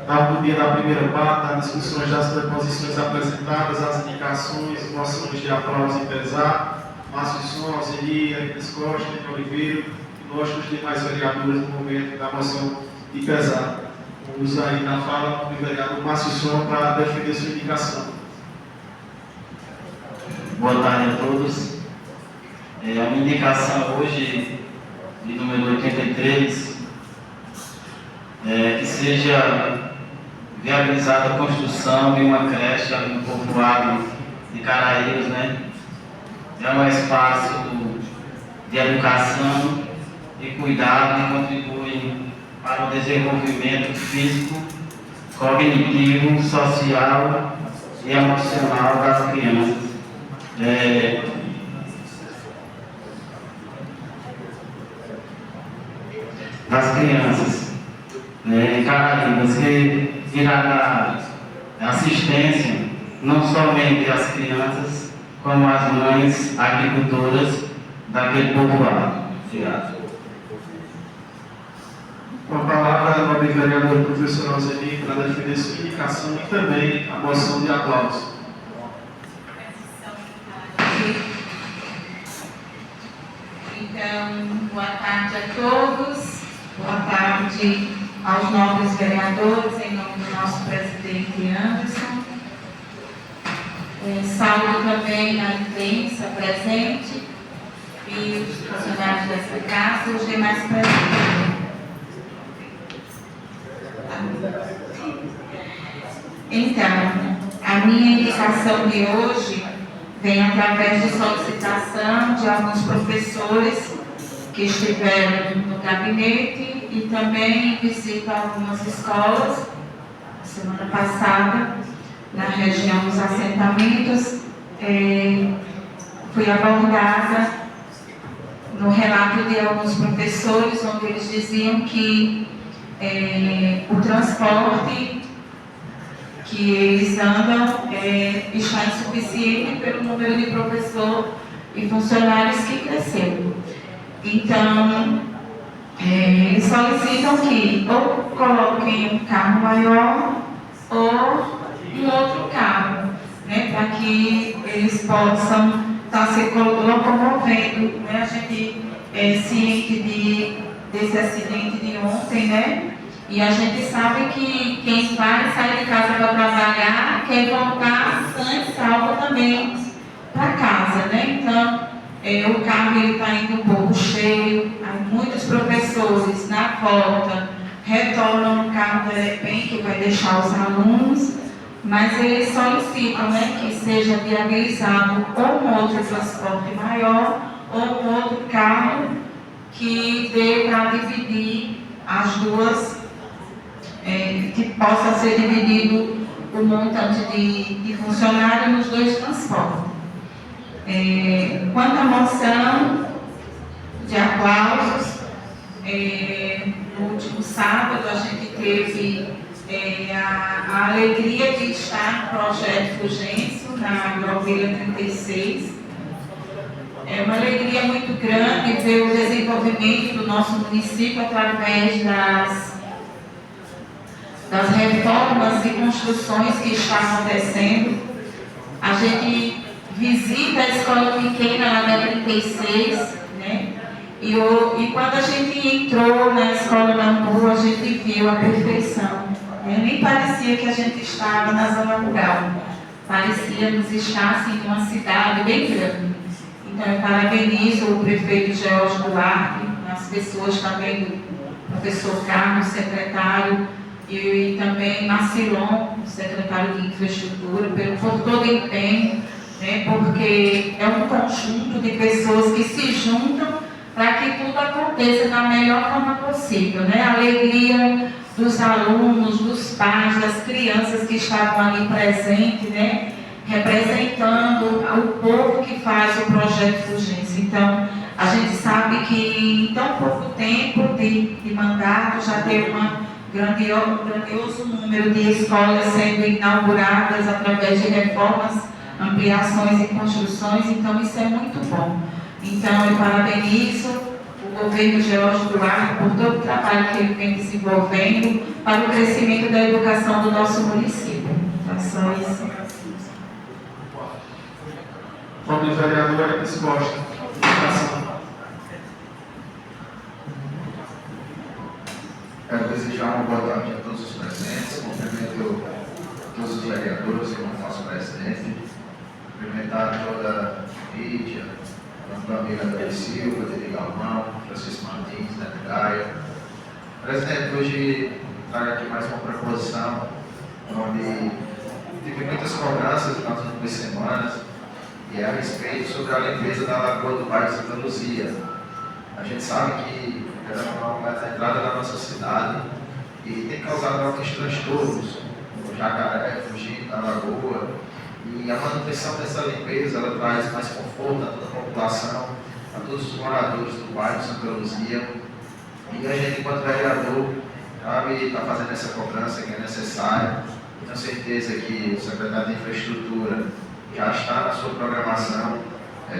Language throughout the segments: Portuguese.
no dia da primeira parte, das discussões das proposições apresentadas, as indicações, moções de aplauso e pesar, Márcio Som, Alzeni, Arinas Costa, Henrique Oliveira, e nós, os demais vereadores, no momento da moção de pesar. Vamos aí na fala do vereador Márcio Som para defender sua indicação. Boa tarde a todos. A minha indicação hoje, de número 83, que seja viabilizada a construção de uma creche ali no povoado de Caraíbas, né? É um espaço de educação e cuidado que contribui para o desenvolvimento físico, cognitivo, social e emocional das crianças. Caraíbas, que irá dar assistência não somente às crianças, como às mães agricultoras daquele povoado. Obrigado. Com a palavra, a nobre vereadora professora Alzeni para defender sua indicação e também a moção de aplauso. Então, boa tarde a todos, boa tarde aos nobres vereadores, em nome do nosso presidente Anderson. Saúdo também a imprensa presente e os funcionários dessa casa e os demais presentes. Então, a minha indicação de hoje vem através de solicitação de alguns professores que estiveram no gabinete e também visita algumas escolas. Semana passada, na região dos assentamentos, fui abordada no relato de alguns professores, onde eles diziam que o transporte que eles andam está insuficiente pelo número de professor e funcionários que cresceu. Então, eles solicitam que ou coloquem um carro maior ou um outro carro, né, para que eles possam estar se locomovendo, né? A gente é ciente desse acidente de ontem, né? E a gente sabe que quem vai sair de casa para trabalhar quer voltar sã e salvo também para casa, né? Então, o carro está indo um pouco cheio, muitos professores na volta retornam no carro de repente, que vai deixar os alunos, mas eles solicitam, né, que seja viabilizado ou um outro transporte maior ou um outro carro que dê para dividir as duas, que possa ser dividido o montante de funcionário nos dois transportes. Quanto à moção de aplausos, no último sábado a gente teve a alegria de estar no projeto Fulgêncio, na Agrovila 36. É uma alegria muito grande ver o desenvolvimento do nosso município através das reformas e construções que estão acontecendo. A gente visita a escola pequena lá da 36, né? E quando a gente entrou na escola Nambu, a gente viu a perfeição. Nem parecia que a gente estava na zona rural. Parecíamos estar assim, numa cidade bem grande. Então, eu parabenizo o prefeito George Duarte, as pessoas também do professor Carlos, secretário, e também Marcilon, secretário de Infraestrutura, por todo o empenho, né, porque é um conjunto de pessoas que se juntam para que tudo aconteça da melhor forma possível, né? A alegria dos alunos, dos pais, das crianças que estavam ali presentes, né? Representando o povo que faz o projeto Fulgêncio. Então, a gente sabe que em tão pouco tempo de mandato já teve um grandioso número de escolas sendo inauguradas através de reformas, ampliações e construções, então isso é muito bom. Então, eu parabenizo o governo George Duarte por todo o trabalho que ele vem desenvolvendo para o crescimento da educação do nosso município. Então, só isso. Voto do vereador Elis Costa. Votação. Quero desejar uma boa tarde a todos os presentes. Cumprimento todos os vereadores, como nosso presidente. Cumprimentar toda a mídia, tanto a amiga André Silva, Dede Galvão, Francisco Martins, Neto Gaia. Presidente, hoje trago aqui mais uma proposição, onde tive muitas cobranças nas últimas semanas, e é a respeito sobre a limpeza da Lagoa do bairro Santa Luzia. A gente sabe que ela é a entrada da nossa cidade e tem causado alguns transtornos, o jacaré fugindo da lagoa, e a manutenção dessa limpeza ela traz mais conforto a toda a população, a todos os moradores do bairro Santa Luzia. E a gente, enquanto vereador, cabe estar fazendo essa cobrança que é necessária. Tenho certeza que o secretário de Infraestrutura já está na sua programação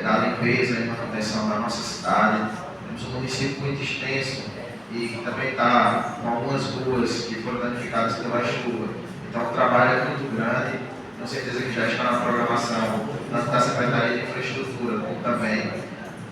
da limpeza e manutenção da nossa cidade. Temos um município muito extenso e que também está com algumas ruas que foram danificadas pela chuva. Então o trabalho é muito grande. Tenho certeza que já está na programação, tanto da Secretaria de Infraestrutura como também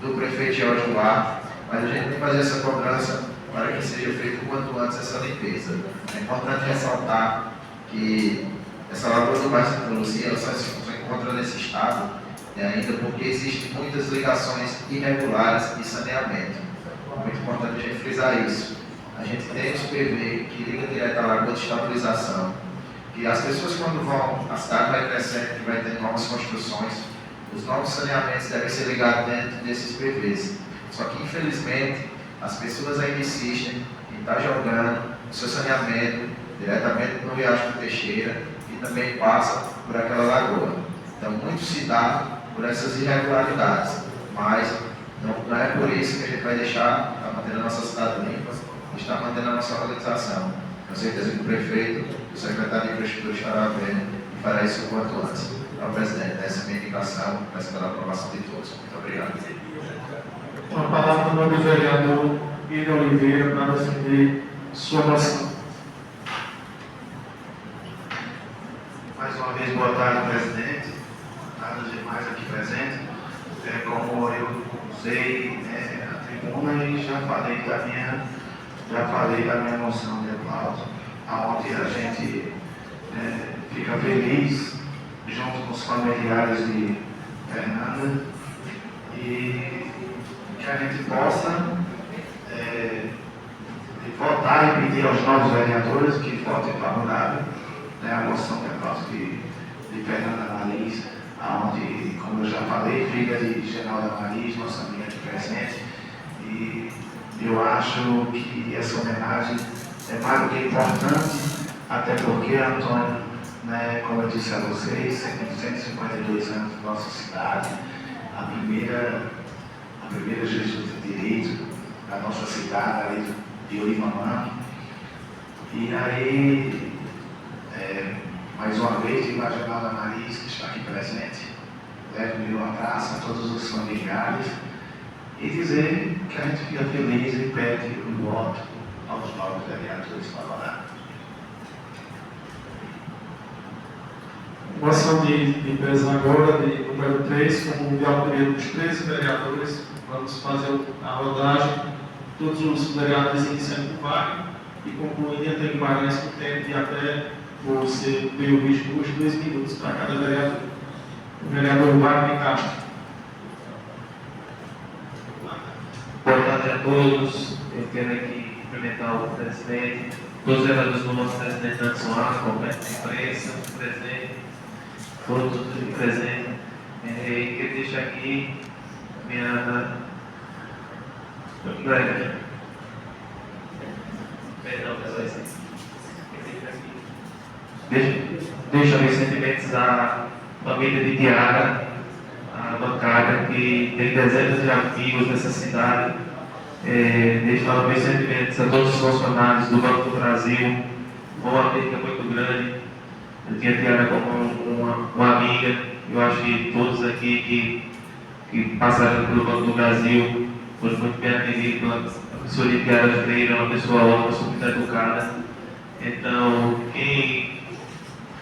do prefeito George Duarte. Mas a gente tem que fazer essa cobrança para que seja feito o quanto antes essa limpeza. É importante ressaltar que essa Lagoa do bairro Santa Luzia ela só se encontra nesse estado ainda porque existem muitas ligações irregulares de saneamento. É muito importante a gente frisar isso. A gente tem os PV que liga direto à Lagoa de Estabilização. E as pessoas quando vão, a cidade vai crescendo, que vai ter novas construções, os novos saneamentos devem ser ligados dentro desses PVs. Só que, infelizmente, as pessoas ainda insistem em estar jogando o seu saneamento diretamente no Riacho do Teixeira e também passa por aquela lagoa. Então, muito se dá por essas irregularidades, mas não é por isso que a gente vai deixar estar mantendo a nossa cidade limpa, estar mantendo a nossa organização. Tenho certeza que o prefeito e o secretário de Infraestrutura estará vendo e fará isso o quanto antes. Então, presidente, essa é a minha indicação, peço pela aprovação de todos. Muito obrigado. Com a palavra no nome do vereador Guilherme Oliveira para defender sua moção. Mais uma vez, boa tarde, presidente. Nada demais aqui presente. Como eu usei a tribuna e já falei da minha moção de aplauso, onde a gente fica feliz junto com os familiares de Fernanda e que a gente possa votar e pedir aos novos vereadores que votem favorável a moção de aplauso de Fernanda Marins, onde, como eu já falei, filha de Geralda Marins, nossa amiga aqui presente, e eu acho que essa homenagem é mais do que importante, até porque Antônio, como eu disse a vocês, 152 anos da nossa cidade, a primeira juíza de direito da nossa cidade, ali de Olimamã. E aí, mais uma vez, digo a Geralda Marins, que está aqui presente, leve meu abraço a todos os familiares e dizer que a gente fica feliz e pede o voto aos novos vereadores favoráveis. Moção de limpeza agora, de número 3, como de autoria dos 13 vereadores. Vamos fazer a rodagem, todos os vereadores iniciando com vaga e concluindo até Guimarães com tempo de até você ter o vídeo de 2 minutos para cada vereador. O vereador Wagner Castro. Boa tarde a todos. Eu quero aqui cumprimentar o presidente, todos os vereadores do nosso presidente Anderson Arco, companheiro de imprensa, presidente, todos os presentes. E quero deixar aqui minha. Perdão, pessoal. Deixa meus sentimentos à família de Tiaga, a bancada que tem dezenas de amigos nessa cidade. Deixa meus sentimentos a todos os funcionários do Banco do Brasil. Foi uma perda muito grande. Eu tinha Tiaga como uma amiga. Eu acho que todos aqui que passaram pelo Banco do Brasil foi muito bem atendido pela professora Tiara Freire, é uma pessoa ótima, super educada. Então, quem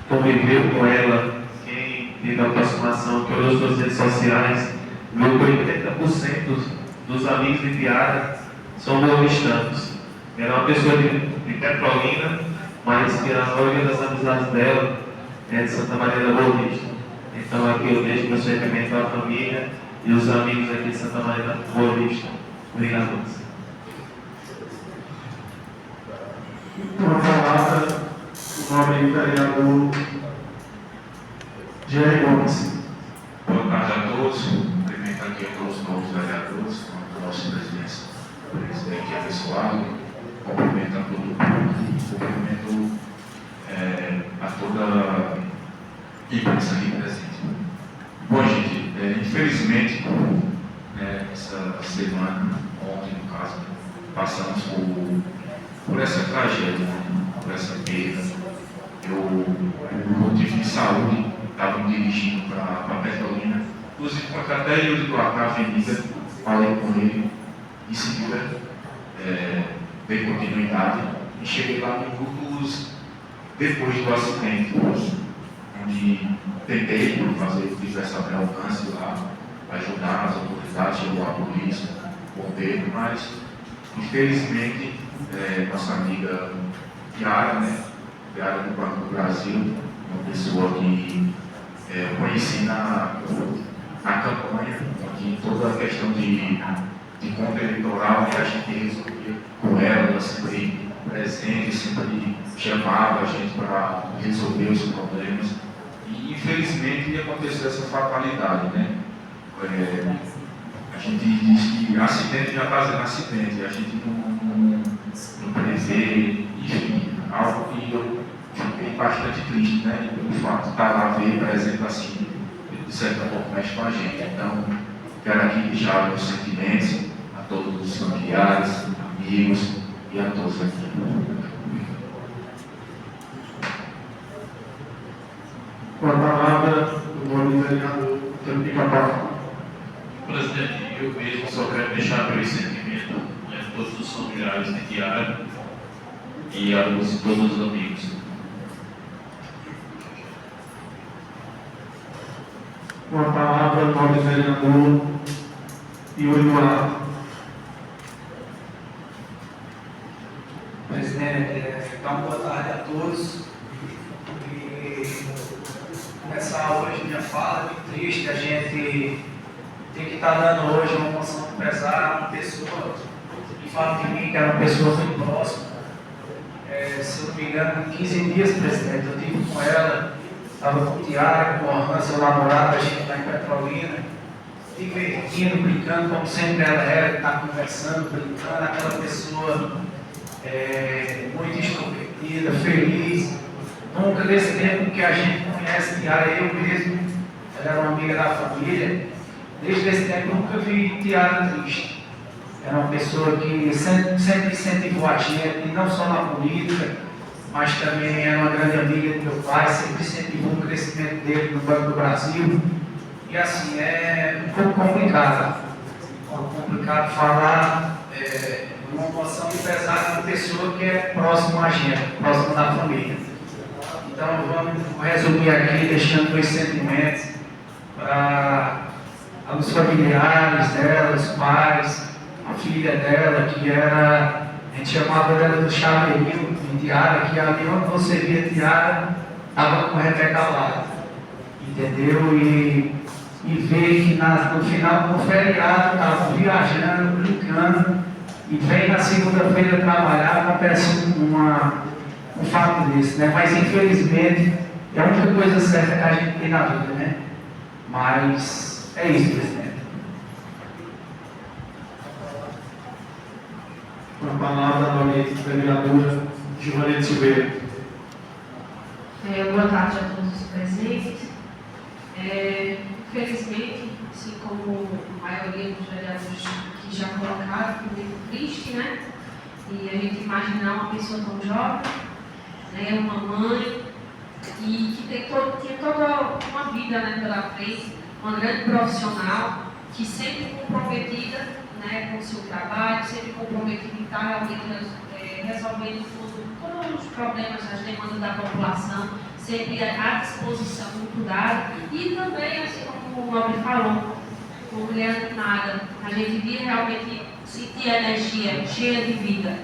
conviveu com ela, quem teve a aproximação, que olhou suas redes sociais, viu que 80% dos amigos de Tiara são boavistanos. Ela é uma pessoa de Petrolina, mas que a maioria das amizades dela é de Santa Maria da Boa Vista. Então aqui eu deixo meu sentimento à família e os amigos aqui de Santa Maria da Boa Vista. Obrigado a você. Uma palavra, o nobre vereador Jerry Gomes. Boa tarde a todos. Cumprimento aqui a todos os novos vereadores, a nossa presidente abençoado. Cumprimento a todo o público, cumprimento a toda a imprensa aqui presente. Bom, gente, infelizmente, essa semana, ontem no caso, passamos por essa tragédia, por essa perda. Eu, por motivo de saúde, estava me dirigindo para Petrolina, inclusive quando até eu lá na avenida, falei com ele, em seguida dei continuidade e cheguei lá minutos depois do acidente, onde tentei fazer diversas alcance lá, ajudar as autoridades, chegou a polícia, o bombeiro, mas infelizmente nossa amiga Tiara, Tiara do Banco do Brasil, uma pessoa que eu conheci na campanha, onde toda a questão de conta eleitoral que a gente resolvia com ela sempre presente, sempre chamava a gente para resolver os problemas. E infelizmente aconteceu essa fatalidade, né? A gente diz que acidente já está sendo acidente, a gente não prevê, enfim, algo que eu fiquei bastante triste, né? Pelo fato de estar lá ver presente assim, de certa forma, mexe com a gente. Então, quero aqui deixar meus sentimentos a todos os familiares, amigos e a todos aqui. Com a palavra, o nobre vereador Pica-Pau. Presidente, eu mesmo só quero deixar meu sentimento a todos os familiares de Tiara e a todos os amigos. Com a palavra, o nobre vereador Yuri Duarte. Presidente, então boa tarde a todos. E começar hoje minha fala, que triste, a gente tem que estar dando hoje uma moção de pesar a uma pessoa que fala de mim, que era uma pessoa muito próxima. Se eu não me engano, 15 dias, presidente, eu estive com ela, estava com o Tiago, com a Orhan, seu namorado, a gente lá em Petrolina, divertindo, brincando, como sempre ela era, está conversando, brincando, aquela pessoa muito extrovertida, feliz. Nunca desse tempo que a gente conhece Tiara, eu mesmo, ela era uma amiga da família, desde esse tempo eu nunca vi Tiara triste. Era uma pessoa que sempre incentivou a gente, não só na política, mas também era uma grande amiga do meu pai, sempre incentivou o crescimento dele no Banco do Brasil. E assim, é um pouco complicado. Falar uma emoção de pesar de uma pessoa que é próxima a gente, próxima da família. Então vamos resumir aqui, deixando dois sentimentos para os familiares dela, os pais, a filha dela, que era, a gente chamava dela do chaveirinho de Tiara, que ali onde você via Tiara, estava com a Rebeca lá, entendeu? E ver que no final do feriado estavam viajando, brincando, e vem na segunda-feira trabalhar, acontece um fato desse, né? Mas infelizmente é a única coisa certa que a gente tem na vida, né? Mas é isso, presidente. Com a palavra, a nobre vereadora Giovanete Silveira. Boa tarde a todos os presentes. Infelizmente, assim como a maioria dos vereadores que já colocaram, foi muito triste, né? E a gente imaginar uma pessoa tão jovem, né? Uma mãe, e que tinha toda uma vida, né, pela frente, uma grande profissional, que sempre comprometida, né, com o seu trabalho, sempre comprometido em estar realmente resolvendo todos os problemas, as demandas da população, sempre à disposição do cuidado. E também, assim como o Nobre falou, uma mulher animada, a gente via realmente sentir a energia cheia de vida.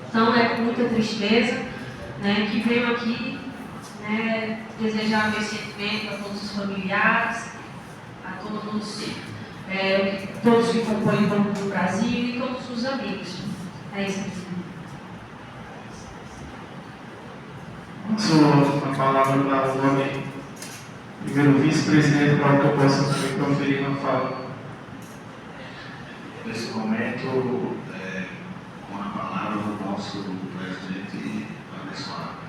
Então é com muita tristeza, né, que venho aqui, né, desejar meu sentimento a todos os familiares, a todos que compõem o Banco do Brasil e todos os amigos. É isso aqui. Uma palavra para o nome, primeiro vice-presidente, para que eu possa também proferir uma fala. Nesse momento, com a palavra do nosso presidente abençoado.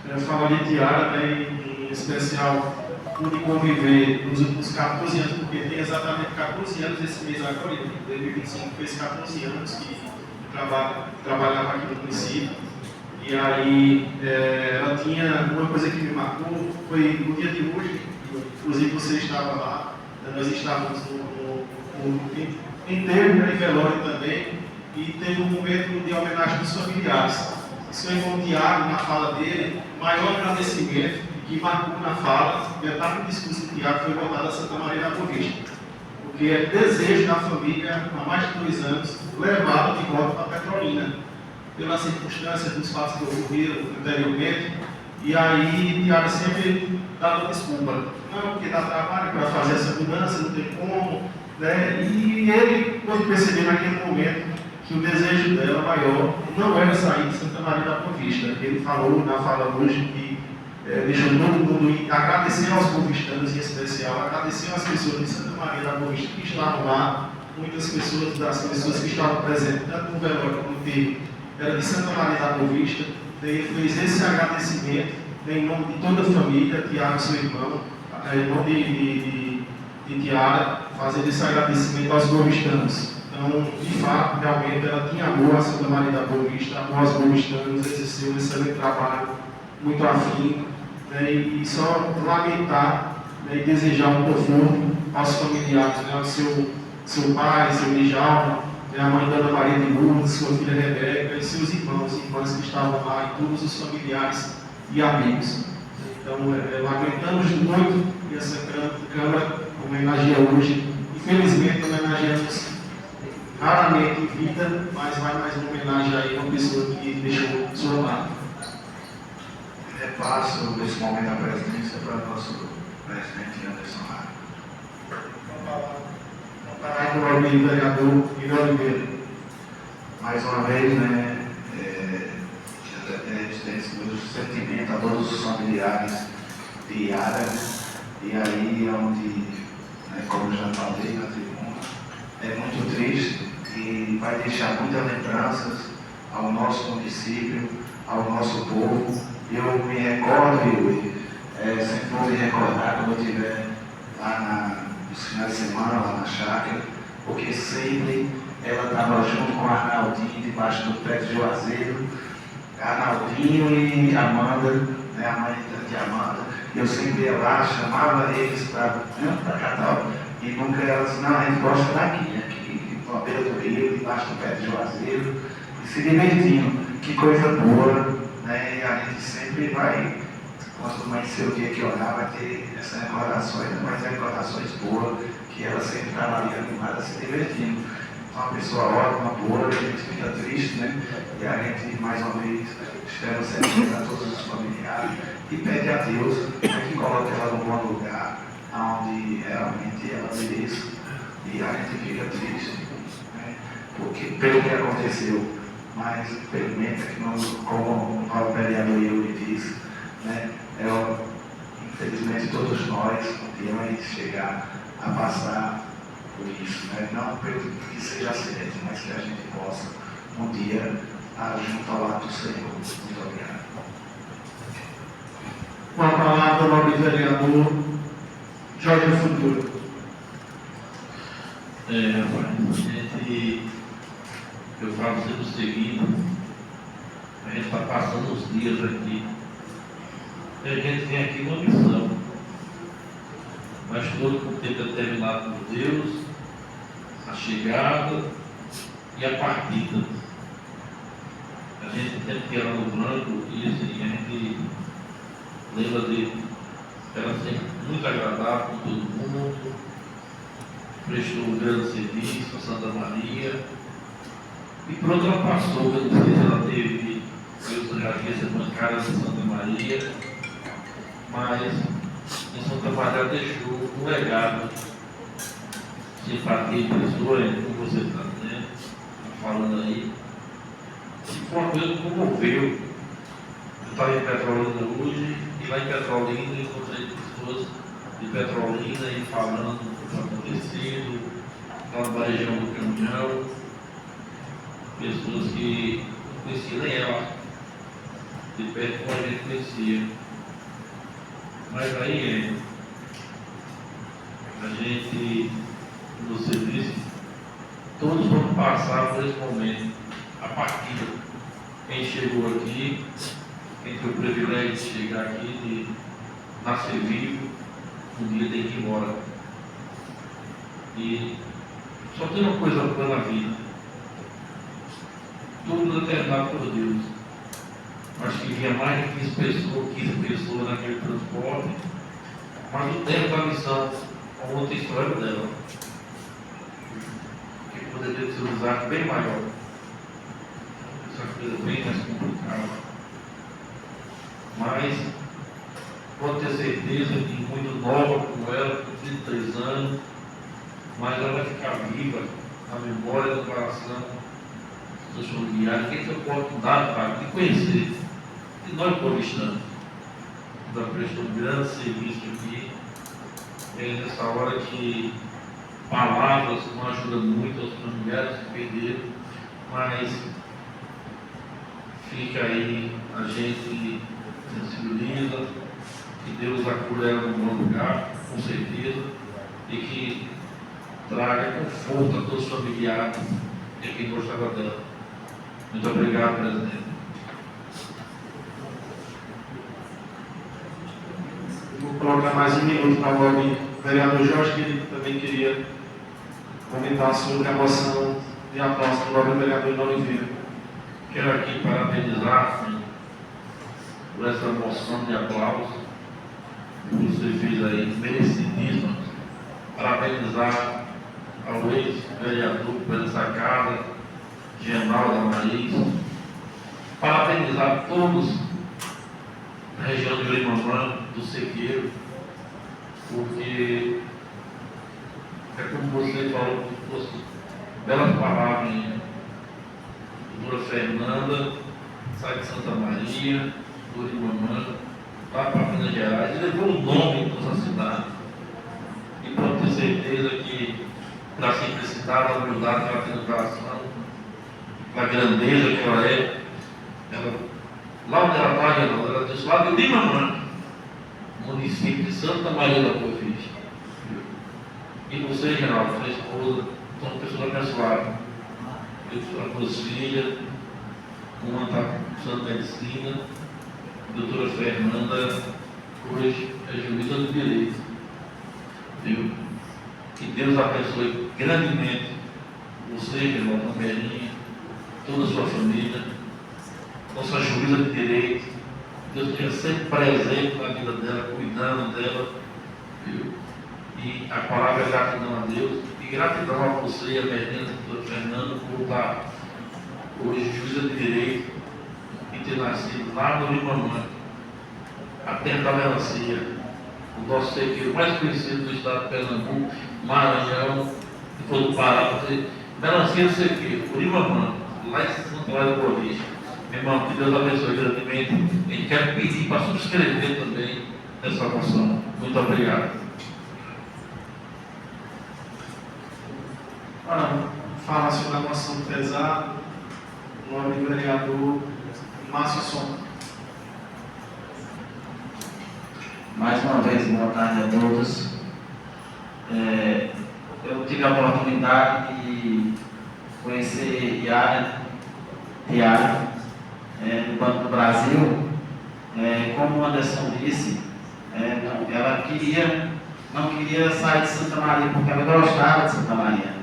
Eu falo de Tiara, né, em especial, pude conviver nos últimos 14 anos, porque tem exatamente 14 anos esse mês agora, em 2025 fez 14 anos que trabalhava aqui no município. E aí, ela tinha uma coisa que me marcou, foi no dia de hoje, inclusive você estava lá, nós estávamos no enterro, né, e velório também, e teve um momento de homenagem dos familiares. O senhor irmão Tiago, na fala dele, o maior agradecimento que marcou na fala, já estava no discurso do Tiago, foi voltado a Santa Maria da Boa Vista. Porque é desejo da família, há mais de 2 anos, levá-la de volta para Petrolina, pela circunstância dos fatos que ocorreram anteriormente. E aí, Tiago sempre dava desculpa. Não, porque dá trabalho para fazer essa mudança, não tem como. Né? E ele, quando percebeu naquele momento que o desejo dela maior não era sair de Santa Maria da Boa Vista. Ele falou na fala hoje que deixou todo mundo ir, agradecer aos bovistanos em especial, agradecer às pessoas de Santa Maria da Boa Vista que estavam lá, muitas pessoas, das pessoas que estavam presentes, tanto no velório como no enterro, era de Santa Maria da Boa Vista. Ele fez esse agradecimento em nome de toda a família, Tiago, seu irmão, em nome de Tiara, fazer esse agradecimento aos bovistanos. Então, de fato, realmente, ela tinha amor a Santa Maria da Boa Vista, amor aos bovistanos, exerceu um excelente trabalho, muito afim, né, e só lamentar, né, e desejar um conforto aos familiares, né, ao seu pai, seu Djalma, né, a mãe Ana Maria de Lourdes, sua filha Rebeca e seus irmãos e irmãs que estavam lá, e todos os familiares e amigos. Então, lamentamos muito que essa Câmara homenageia hoje. Infelizmente, homenageamos raramente em vida, mas vai mais uma homenagem aí a uma pessoa que deixou sua marca. Repasso nesse momento a presidência para o nosso presidente Anderson Lara. Para o nome do vereador Miguel Oliveira. Mais uma vez, né, meus sentimentos a todos os familiares de Yara, e aí onde, né, como já falei na tribuna, é muito triste e vai deixar muitas lembranças ao nosso município, ao nosso povo. Eu me recordo, e sempre vou me recordar quando eu estiver lá nos finais de semana, lá na chácara, porque sempre ela estava junto com a Arnaldinho, debaixo do pé de Juazeiro, Arnaldinho e Amanda, né, a mãe de Amanda. Eu sempre ia lá, chamava eles para Catal, e nunca elas, não, a gente gosta aqui, na beira do rio, debaixo do pé de Juazeiro, e se divertindo. Que coisa boa, né? E a gente sempre vai, quando amanhecer o dia que orar, vai ter essas recordações, mas recordações boas, que ela sempre estava ali animada, se divertindo. Então, uma pessoa ótima, boa, a gente fica triste, né? E a gente, mais uma vez, espera sempre a todos os familiares e pede a Deus, né, que coloque ela num bom lugar, onde realmente ela merece. E a gente fica triste, né? Porque, pelo que aconteceu. Mas, infelizmente, como o novo vereador Yuri disse, né, infelizmente todos nós um dia vamos chegar a passar por isso, né? Não que seja certo, mas que a gente possa um dia estar junto ao lado do Senhor. Muito obrigado. Com a palavra, o nobre vereador Jorge Futuro. Eu falo sempre o seguinte, a gente está passando os dias aqui, e a gente vem aqui uma missão, mas todo com tempo determinado por Deus, a chegada e a partida. A gente tem que ela no branco e assim, a gente lembra dele. Ela sempre muito agradável com todo mundo, prestou um grande serviço a Santa Maria. E por outra passou, eu não sei se ela teve essa bancada de Santa Maria, mas em Santa Maria deixou um legado de simpatia de pessoas, como você está dizendo, falando aí. E foi uma coisa que comoveu. Eu estava em Petrolina hoje, e lá em Petrolina encontrei pessoas de Petrolina e falando do que tinha acontecido, lá na região do Caminhão, pessoas que não conheciam nem ela, de perto como a gente conhecia. Mas aí a gente, no serviço, todos vamos passar por esse momento, a partida. Quem chegou aqui, quem teve o privilégio de chegar aqui, de nascer vivo, um dia tem que ir embora. E só tem uma coisa boa na vida. Tudo determinado por Deus. Acho que vinha mais de 15 pessoas naquele transporte, mas o tempo da missão, a outra história dela, que poderia ser usado bem maior. Essa coisa bem mais complicada. Mas pode ter certeza que muito nova como ela, com 33 anos, mas ela vai ficar viva na memória do coração dos familiares. Quem tem a oportunidade, Pai, de conhecer, e nós conquistamos. Ela prestou um grande serviço aqui. É nessa hora que palavras não ajudam muito aos familiares que perderam, mas fica aí, a gente sensibiliza, que Deus acolhe ela no bom lugar, com certeza, e que traga conforto a todos os familiares e quem gostava dela. Muito obrigado, presidente. Vou colocar mais um minuto para o vereador Jorge, que ele também queria comentar sobre a moção de aplauso do nobre vereador Oliveira. Quero aqui parabenizar por essa moção de aplauso que você fez aí, merecidíssima. Parabenizar ao ex-vereador por essa casa, Genal da Marisa. Parabenizar todos da região de Urimamã, do Sequeiro, porque é como você falou, que fosse belas palavras, doutora Fernanda, sai de Santa Maria, do Urimamã, vai para Minas Gerais e levou o nome da nossa cidade. E pode ter certeza que, da simplicidade, da humildade que ela tem no coração, da grandeza que ela é, lá onde ela está, ela disse lá de Urimamã, município de Santa Maria da Boa Vista. E você, Geraldo, sua esposa, são pessoas abençoadas. Eu estou com as filhas, uma está cursando medicina, a doutora Fernanda, hoje é juíza do direito. Viu? Que Deus abençoe grandemente você, Geraldo, Belinha, toda a sua família, nossa juíza de direito. Deus esteja sempre presente na vida dela, cuidando dela, viu? E a palavra é gratidão a Deus, e gratidão a você e a Belinha, a doutora Fernanda, por estar hoje juíza de direito e ter nascido lá no Urimamã, a terra da melancia, o nosso sequeiro mais conhecido do estado de Pernambuco, Maranhão, depois do Pará, melancia do sequeiro, Urimamã, lá em Santa Maria da Boa Vista. Meu irmão, que Deus abençoe grandemente. A gente quer pedir para subscrever também essa moção. Muito obrigado. Fala sobre a moção pesada, o nobre vereador Márcio Som. Mais uma vez, boa tarde a todos. Eu tive a oportunidade de conhecer Yara, no Banco do Brasil. Como o Anderson disse, ela não queria sair de Santa Maria, porque ela gostava de Santa Maria.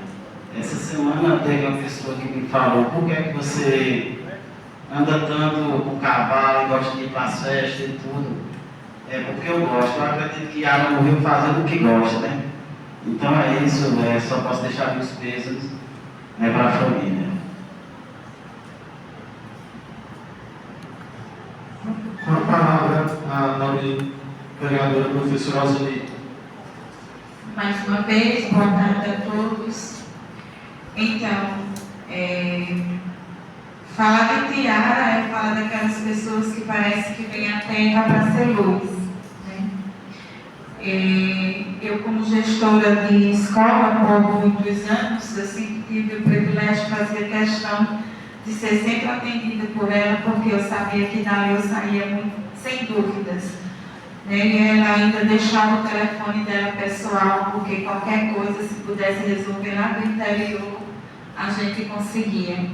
Essa semana teve uma pessoa que me falou: por que é que você anda tanto com cavalo e gosta de ir para as festas e tudo? É porque eu gosto. Eu acredito que Yara morreu fazendo o que gosta, né? Então é isso, só posso deixar meus pesos, né, para a família. Com a palavra, a nobre vereadora professora Alzeli. Mais uma vez, boa tarde a todos. Então, falar de Tiara é falar daquelas pessoas que parece que vêm à Terra para ser luz, né? Eu, como gestora de escola por muitos anos, eu sempre tive o privilégio de fazer questão de ser sempre atendida por ela, porque eu sabia que dali eu saía muito, sem dúvidas. E ela ainda deixava o telefone dela pessoal, porque qualquer coisa, se pudesse resolver lá do interior, a gente conseguia.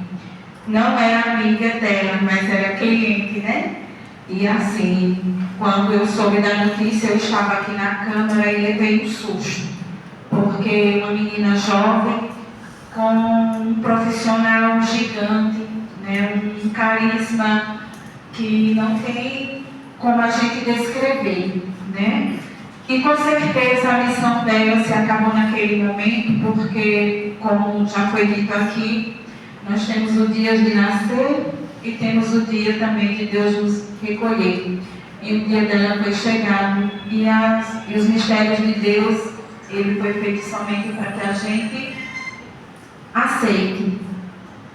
Não era amiga dela, mas era cliente, né? E assim, quando eu soube da notícia, eu estava aqui na Câmara e levei um susto, porque uma menina jovem, com um profissional gigante, né? Um carisma que não tem como a gente descrever, né? E com certeza a missão dela se acabou naquele momento, porque, como já foi dito aqui, nós temos o dia de nascer e temos o dia também de Deus nos recolher. E o dia dela foi chegado, e os mistérios de Deus, ele foi feito somente para que a gente aceite,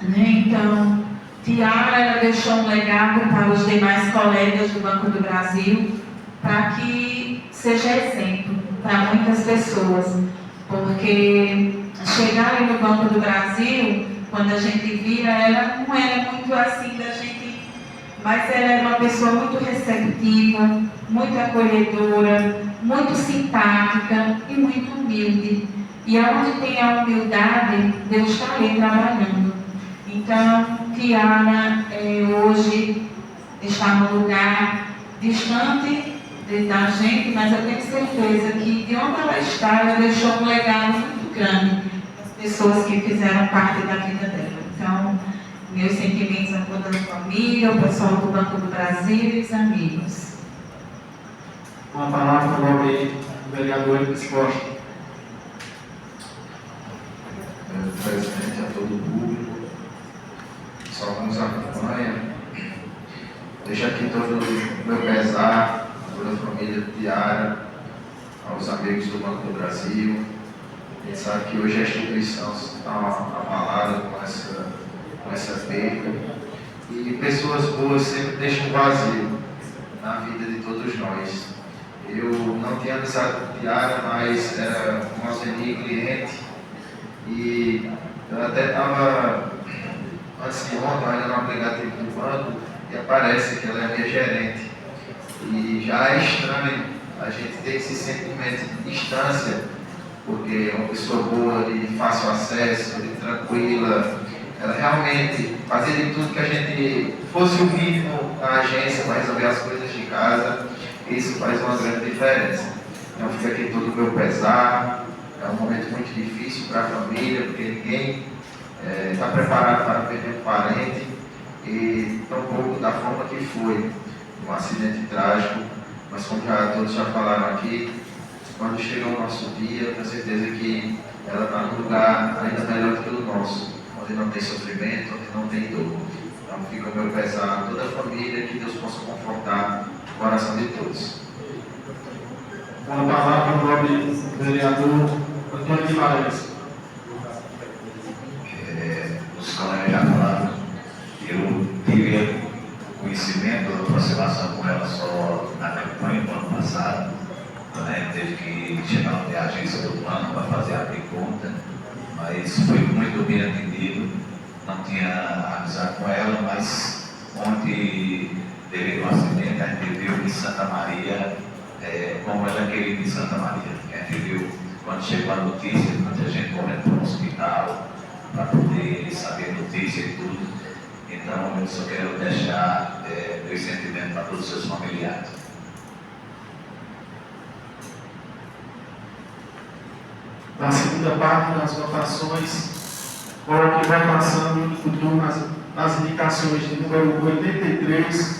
né? Então, Tiara, ela deixou um legado para os demais colegas do Banco do Brasil, para que seja exemplo para muitas pessoas, porque chegar no Banco do Brasil, quando a gente via, ela não era muito assim da gente, mas ela era uma pessoa muito receptiva, muito acolhedora, muito simpática e muito humilde. E onde tem a humildade, Deus está ali trabalhando. Então, Tiara hoje está num lugar distante da gente, mas eu tenho certeza que de onde ela está, ela deixou um legado muito grande às pessoas que fizeram parte da vida dela. Então, meus sentimentos a toda a família, o pessoal do Banco do Brasil e os amigos. Com a palavra, o nobre vereador Eliscosta. Presidente, a todo o público, só nos acompanha. Deixo aqui todo o meu pesar, a toda a família de Tiara, aos amigos do Banco do Brasil. A gente sabe que hoje a instituição está abalada com essa perda. E pessoas boas sempre deixam um vazio na vida de todos nós. Eu não tinha amizade com Tiara, mas era um Alzeli cliente. E eu até estava, antes de ontem, olhando no aplicativo do banco e aparece que ela é minha gerente. E já é estranho a gente ter esse sentimento de distância, porque é uma pessoa boa, de fácil acesso, de tranquila. Ela realmente fazia de tudo que a gente fosse o mínimo na agência para resolver as coisas de casa. Isso faz uma grande diferença. Então fica aqui todo o meu pesar. É um momento muito difícil para a família, porque ninguém está preparado para perder um parente, e tampouco da forma que foi, um acidente trágico. Mas como todos já falaram aqui, quando chega o nosso dia, tenho certeza que ela está num lugar ainda melhor do que o nosso, onde não tem sofrimento, onde não tem dor. Então fica o meu pesar a toda a família, que Deus possa confortar o coração de todos. Com a palavra, o nobre vereador Antônio Guimarães. Os colegas já falaram, eu tive conhecimento da aproximação com ela só na campanha do ano passado, né? Teve que chegar até a agência do plano para fazer a pergunta, mas foi muito bem atendido, não tinha amizade com ela, mas ontem, devido ao acidente, a gente viu em Santa Maria, como ela é querida em Santa Maria. A gente viu quando chegou a notícia, muita gente correndo para o hospital para poder saber a notícia e tudo. Então, eu só quero deixar meu sentimento para todos os seus familiares. Na segunda parte, nas votações, Coloque em votação o turno nas indicações de número 83,